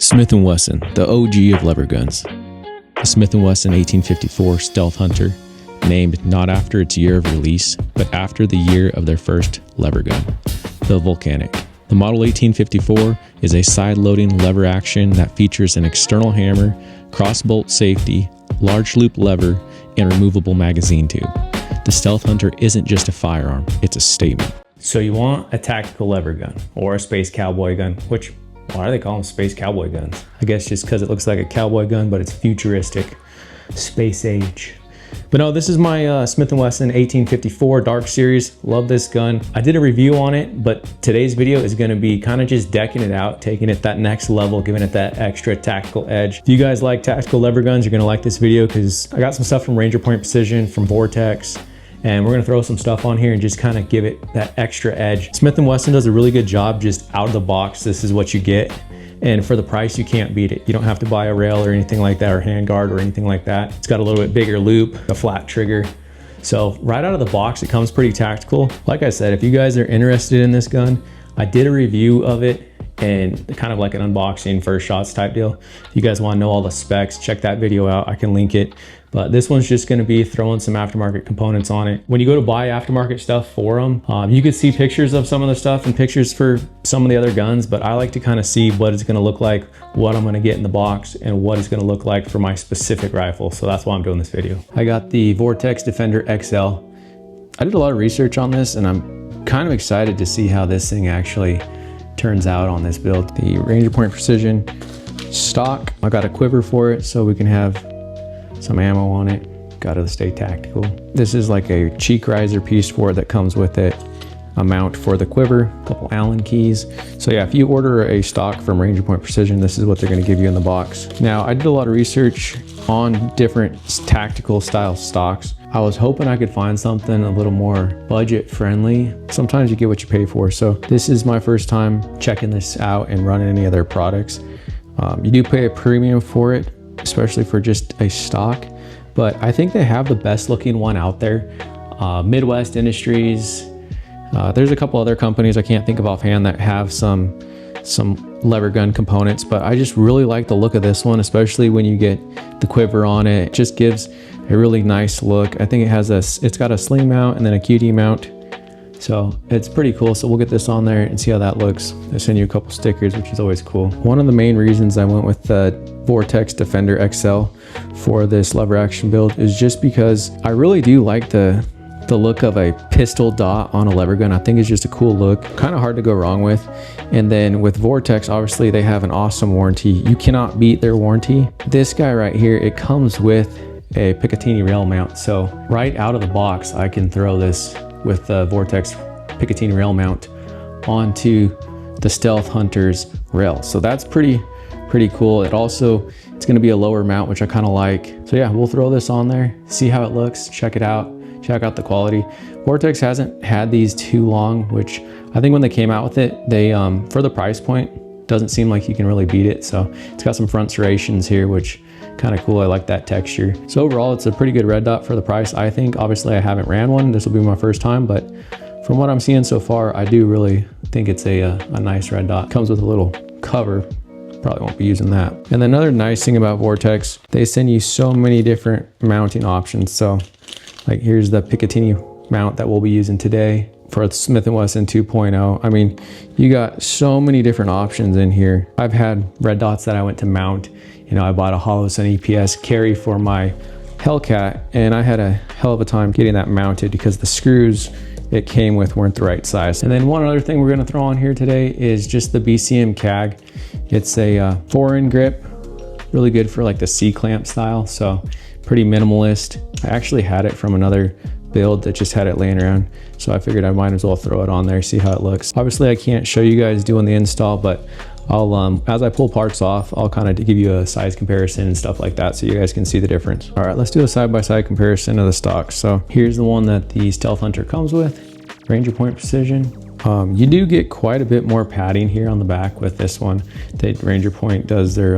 Smith and Wesson, the OG of lever guns. The Smith and Wesson 1854 Stealth Hunter, named not after its year of release, but after the year of their first lever gun, the Volcanic. The Model 1854 is a side-loading lever action that features an external hammer, cross-bolt safety, large loop lever, and removable magazine tube. The Stealth Hunter isn't just a firearm, it's a statement. So you want a tactical lever gun, or a space cowboy gun, which, why do they call them space cowboy guns? I guess just because it looks like a cowboy gun, but it's futuristic, space age. But no, this is my Smith & Wesson 1854 Dark Series. Love this gun. I did a review on it, but today's video is gonna be kind of just decking it out, taking it that next level, giving it that extra tactical edge. If you guys like tactical lever guns, you're gonna like this video because I got some stuff from Ranger Point Precision, from Vortex, and we're gonna throw some stuff on here and just kind of give it that extra edge. Smith & Wesson does a really good job just out of the box. This is what you get. And for the price, you can't beat it. You don't have to buy a rail or anything like that, or handguard or anything like that. It's got a little bit bigger loop, a flat trigger. So right out of the box, it comes pretty tactical. Like I said, if you guys are interested in this gun, I did a review of it and kind of like an unboxing, first shots type deal. If you guys want to know all the specs, check that video out. I can link it. But this one's just going to be throwing some aftermarket components on it. When you go to buy aftermarket stuff for them, you could see pictures of some of the stuff and pictures for some of the other guns, but I like to kind of see what it's going to look like, what I'm going to get in the box, and what it's going to look like for my specific rifle. So that's why I'm doing this video. I got the Vortex Defender-XL. I did a lot of research on this, and I'm kind of excited to see how this thing actually turns out on this build. The Ranger Point Precision stock. I got a quiver for it so we can have some ammo on it. Gotta stay tactical. This is like a cheek riser piece for it that comes with it, a mount for the quiver, a couple Allen keys. So yeah, if you order a stock from Ranger Point Precision, this is what they're gonna give you in the box. Now, I did a lot of research on different tactical style stocks. I was hoping I could find something a little more budget friendly. Sometimes you get what you pay for. So this is my first time checking this out and running any of their products. You do pay a premium for it, especially for just a stock, but I think they have the best looking one out there. Midwest Industries, there's a couple other companies I can't think of offhand that have some lever gun components, but I just really like the look of this one, especially when you get the quiver on it. It just gives a really nice look. I think it's got a sling mount and then a QD mount. So it's pretty cool. So we'll get this on there and see how that looks. They send you a couple stickers, which is always cool. One of the main reasons I went with the Vortex Defender-XL for this lever action build is just because I really do like the look of a pistol dot on a lever gun. I think it's just a cool look, kind of hard to go wrong with. And then with Vortex, obviously they have an awesome warranty. You cannot beat their warranty. This guy right here, it comes with a Picatinny rail mount. So right out of the box, I can throw this with the Vortex Picatinny rail mount onto the Stealth Hunter's rail. So that's pretty cool. It's gonna be a lower mount, which I kind of like. So yeah, we'll throw this on there, see how it looks, check it out, check out the quality. Vortex hasn't had these too long, which I think when they came out with it, they, for the price point, doesn't seem like you can really beat it. So it's got some front serrations here, which kind of cool. I like that texture. So overall, it's a pretty good red dot for the price, I think. Obviously, I haven't ran one. This will be my first time, but from what I'm seeing so far, I do really think it's a nice red dot. Comes with a little cover. Probably won't be using that. And another nice thing about Vortex, they send you so many different mounting options. So like here's the Picatinny mount that we'll be using today for Smith & Wesson 2.0. I mean, you got so many different options in here. I've had red dots that I went to mount. You know, I bought a Holosun EPS carry for my Hellcat, and I had a hell of a time getting that mounted because the screws it came with weren't the right size. And then one other thing we're gonna throw on here today is just the BCM CAG. It's a 4-in grip, really good for like the C-clamp style, so pretty minimalist. I actually had it from another build that just had it laying around, so I figured I might as well throw it on there, see how it looks. Obviously I can't show you guys doing the install, but I'll as I pull parts off, I'll kind of give you a size comparison and stuff like that so you guys can see the difference. All right, let's do a side-by-side comparison of the stocks. So here's the one that the Stealth Hunter comes with, Ranger Point Precision. You do get quite a bit more padding here on the back with this one. The Ranger Point does their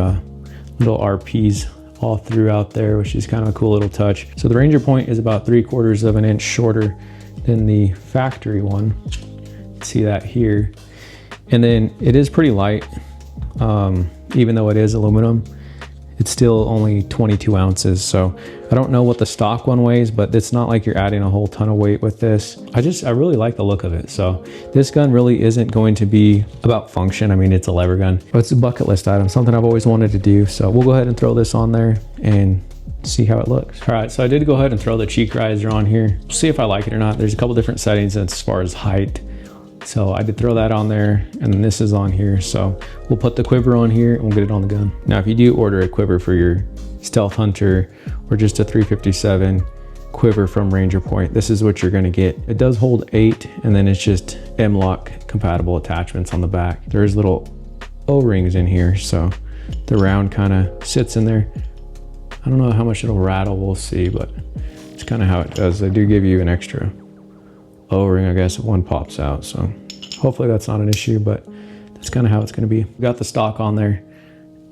little RPs all throughout there, which is kind of a cool little touch. So the Ranger Point is about 3/4 of an inch shorter than the factory one. See that here. And then it is pretty light. even though it is aluminum. It's still only 22 ounces, so I don't know what the stock one weighs, but it's not like you're adding a whole ton of weight with this. I really like the look of it. So this gun really isn't going to be about function. I mean, it's a lever gun, but it's a bucket list item, something I've always wanted to do. So we'll go ahead and throw this on there and see how it looks. All right, so I did go ahead and throw the cheek riser on here. See if I like it or not. There's a couple different settings as far as height. So I did throw that on there, and then this is on here. So we'll put the quiver on here and we'll get it on the gun. Now, if you do order a quiver for your Stealth Hunter or just a 357 quiver from Ranger Point, this is what you're gonna get. It does hold 8, and then it's just M-LOK compatible attachments on the back. There's little O-rings in here, so the round kind of sits in there. I don't know how much it'll rattle, we'll see, but it's kind of how it does. They do give you an extra O-ring, I guess, if one pops out, so hopefully that's not an issue, but that's kind of how it's going to be. We got the stock on there.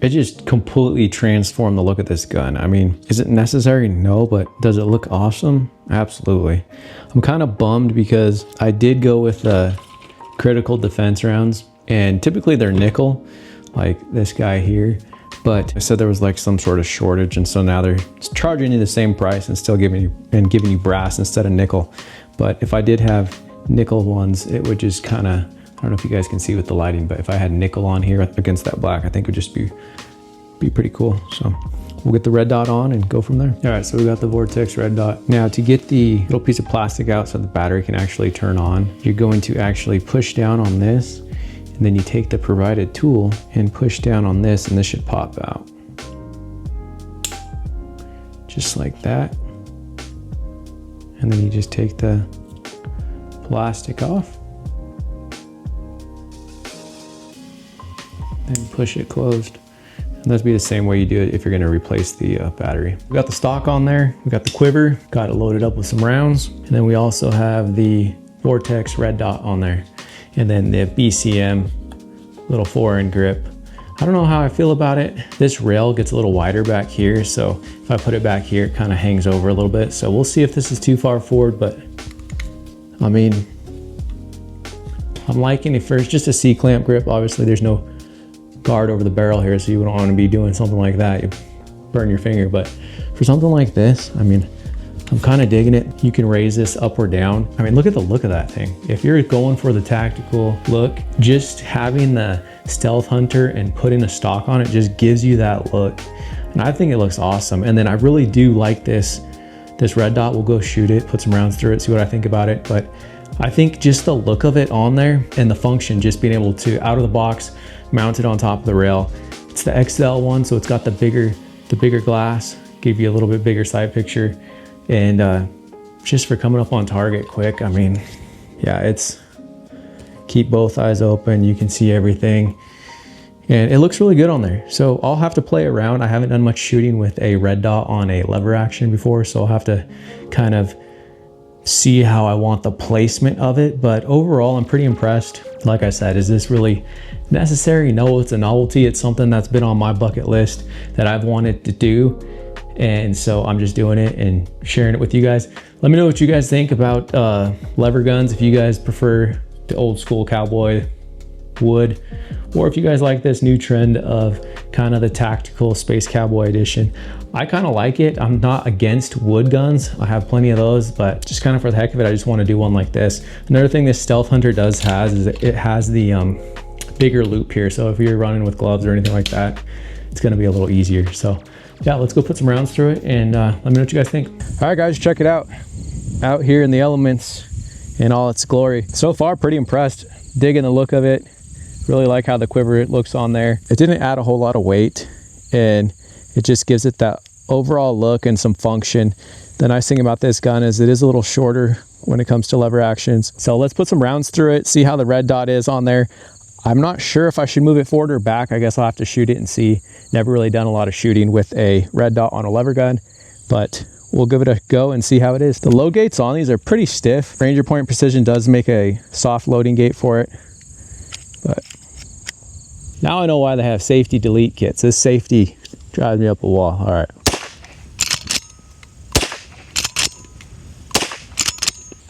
It just completely transformed the look of this gun. I mean, is it necessary? No, but does it look awesome? Absolutely. I'm kind of bummed because I did go with the critical defense rounds, and typically they're nickel, like this guy here, but I said there was like some sort of shortage, and so now they're charging you the same price and still giving you brass instead of nickel. But if I did have nickel ones, it would just kind of, I don't know if you guys can see with the lighting, but if I had nickel on here against that black, I think it would just be pretty cool. So we'll get the red dot on and go from there. All right, so we got the Vortex red dot. Now to get the little piece of plastic out so the battery can actually turn on, you're going to actually push down on this, and then you take the provided tool and push down on this, and this should pop out. Just like that. And then you just take the plastic off and push it closed. And that'd be the same way you do it if you're gonna replace the battery. We got the stock on there, we got the quiver, got it loaded up with some rounds, and then we also have the Vortex red dot on there, and then the BCM little 4-in grip. I don't know how I feel about it. This rail gets a little wider back here, so if I put it back here, it kind of hangs over a little bit. So we'll see if this is too far forward, but I mean, I'm liking it for just a C-clamp grip. Obviously there's no guard over the barrel here, so you don't want to be doing something like that. You burn your finger, but for something like this, I mean, I'm kind of digging it. You can raise this up or down. I mean, look at the look of that thing. If you're going for the tactical look, just having the Stealth Hunter and putting a stock on it just gives you that look. And I think it looks awesome. And then I really do like this red dot. We'll go shoot it, put some rounds through it, see what I think about it. But I think just the look of it on there and the function, just being able to, out of the box, mount it on top of the rail. It's the XL one, so it's got the bigger glass, give you a little bit bigger side picture. And just for coming up on target quick, I mean, yeah, it's keep both eyes open, you can see everything, and it looks really good on there. So I'll have to play around. I haven't done much shooting with a red dot on a lever action before, so I'll have to kind of see how I want the placement of it. But overall, I'm pretty impressed. Like I said, is this really necessary? No, it's a novelty. It's something that's been on my bucket list that I've wanted to do. And so I'm just doing it and sharing it with you guys. Let me know what you guys think about lever guns, if you guys prefer the old school cowboy wood, or if you guys like this new trend of kind of the tactical space cowboy edition. I kind of like it. I'm not against wood guns. I have plenty of those, but just kind of for the heck of it, I just want to do one like this. Another thing this Stealth Hunter has is it has the bigger loop here. So if you're running with gloves or anything like that, it's going to be a little easier. So yeah, let's go put some rounds through it and let me know what you guys think. All right, guys, check it out. Out here in the elements in all its glory. So far, pretty impressed. Digging the look of it. Really like how the quiver looks on there. It didn't add a whole lot of weight, and it just gives it that overall look and some function. The nice thing about this gun is it is a little shorter when it comes to lever actions. So let's put some rounds through it, see how the red dot is on there. I'm not sure if I should move it forward or back. I guess I'll have to shoot it and see. Never really done a lot of shooting with a red dot on a lever gun, but we'll give it a go and see how it is. The load gates on these are pretty stiff. Ranger Point Precision does make a soft loading gate for it, but now I know why they have safety delete kits. This safety drives me up a wall. All right.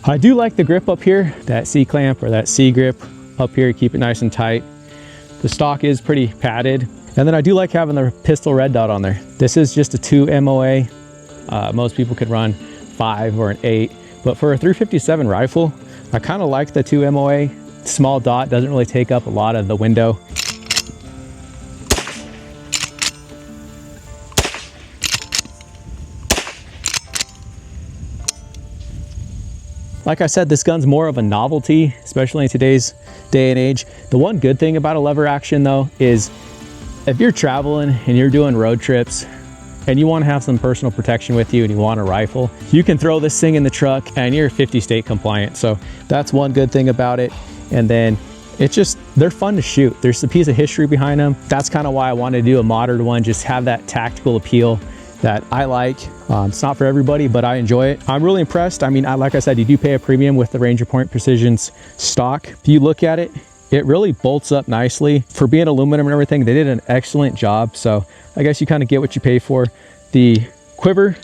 I do like the grip up here, that C-clamp or that C-grip up here, keep it nice and tight. The stock is pretty padded. And then I do like having the pistol red dot on there. This is just a 2 MOA. Most people could run 5 or an 8, but for a 357 rifle, I kind of like the 2 MOA. Small dot doesn't really take up a lot of the window. Like I said, this gun's more of a novelty, especially in today's day and age. The one good thing about a lever action though is if you're traveling and you're doing road trips and you want to have some personal protection with you and you want a rifle, you can throw this thing in the truck and you're 50 state compliant. So that's one good thing about it. And then it's just, they're fun to shoot. There's a piece of history behind them. That's kind of why I wanted to do a modern one, just have that tactical appeal that I like. It's not for everybody, but I enjoy it. I'm really impressed. I mean, like I said, you do pay a premium with the Ranger Point Precision's stock. If you look at it, it really bolts up nicely. For being aluminum and everything, they did an excellent job. So I guess you kind of get what you pay for. The quiver,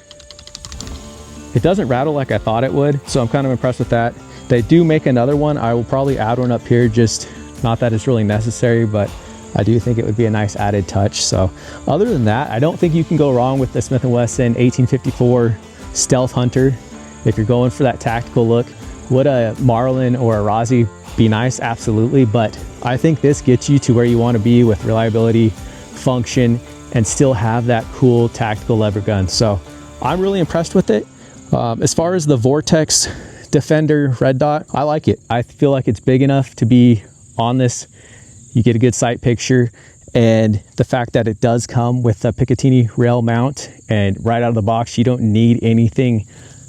it doesn't rattle like I thought it would. So I'm kind of impressed with that. They do make another one. I will probably add one up here, just not that it's really necessary, but I do think it would be a nice added touch. So other than that, I don't think you can go wrong with the Smith and Wesson 1854 Stealth Hunter. If you're going for that tactical look, would a Marlin or a Rossi be nice? Absolutely. But I think this gets you to where you want to be with reliability, function, and still have that cool tactical lever gun. So I'm really impressed with it. As far as the Vortex Defender red dot, I like it. I feel like it's big enough to be on this. You get a good sight picture, and the fact that it does come with a Picatinny rail mount, and right out of the box, you don't need anything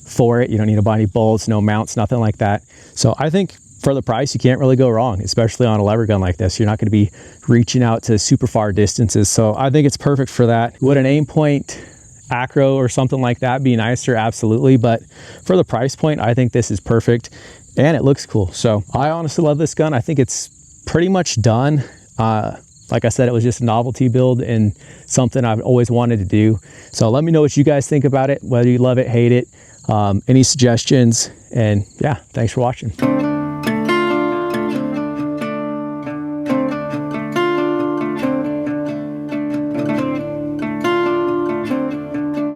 for it. You don't need to buy any bolts, no mounts, nothing like that. So I think for the price, you can't really go wrong, especially on a lever gun like this. You're not going to be reaching out to super far distances. So I think it's perfect for that. Would an aim point acro or something like that be nicer? Absolutely. But for the price point, I think this is perfect, and it looks cool. So I honestly love this gun. I think it's pretty much done. Like I said, it was just a novelty build and something I've always wanted to do. So let me know what you guys think about it, whether you love it, hate it, any suggestions, and yeah, thanks for watching.